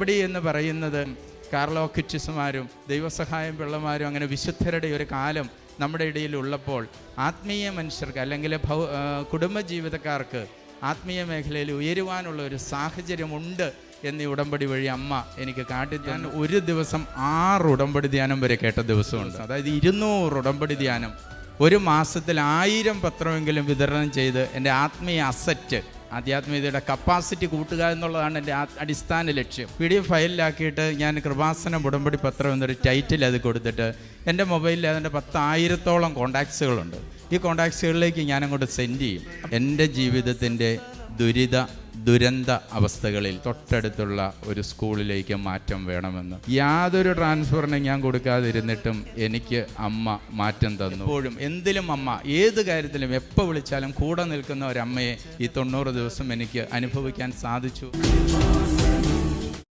ഉടമ്പടി എന്ന് പറയുന്നത് കാർലോ കിച്ചിസുമാരും ദൈവസഹായം പിള്ളമാരും അങ്ങനെ വിശുദ്ധരുടെ ഒരു കാലം നമ്മുടെ ഇടയിൽ ഉള്ളപ്പോൾ ആത്മീയ മനുഷ്യർക്ക് അല്ലെങ്കിൽ കുടുംബജീവിതക്കാർക്ക് ആത്മീയ മേഖലയിൽ ഉയരുവാനുള്ള ഒരു സാഹചര്യമുണ്ട് എന്നീ ഉടമ്പടി വഴി അമ്മ എനിക്ക് കാട്ടി. ഞാൻ ഒരു ദിവസം 6 ഉടമ്പടി ധ്യാനം വരെ കേട്ട ദിവസമുണ്ട്. അതായത് 200 ഉടമ്പടി ധ്യാനം, ഒരു മാസത്തിൽ 1000 പത്രമെങ്കിലും വിതരണം ചെയ്ത് എൻ്റെ ആത്മീയ അസറ്റ്, ആധ്യാത്മികതയുടെ കപ്പാസിറ്റി കൂട്ടുക എന്നുള്ളതാണ് എൻ്റെ അടിസ്ഥാന ലക്ഷ്യം. PDF ഫയലിലാക്കിയിട്ട് ഞാൻ കൃപാസനം ഉടമ്പടി പത്രം എന്നൊരു ടൈറ്റിൽ അത് കൊടുത്തിട്ട് എൻ്റെ മൊബൈലിൽ അതിൻ്റെ 10,000-ഓളം കോണ്ടാക്ട്സുകളുണ്ട്. ഈ കോണ്ടാക്ട്സുകളിലേക്ക് ഞാനങ്ങോട്ട് സെൻഡ് ചെയ്യും. എൻ്റെ ജീവിതത്തിൻ്റെ ദുരന്ത അവസ്ഥകളിൽ തൊട്ടടുത്തുള്ള ഒരു സ്കൂളിലേക്ക് മാറ്റം വേണമെന്ന് യാതൊരു ട്രാൻസ്ഫറിനും ഞാൻ കൊടുക്കാതിരുന്നിട്ടും എനിക്ക് അമ്മ മാറ്റം തന്നു. എപ്പോഴും എന്തിലും അമ്മ, ഏത് കാര്യത്തിലും എപ്പോൾ വിളിച്ചാലും കൂടെ നിൽക്കുന്ന ഒരമ്മയെ ഈ 90 ദിവസം എനിക്ക് അനുഭവിക്കാൻ സാധിച്ചു.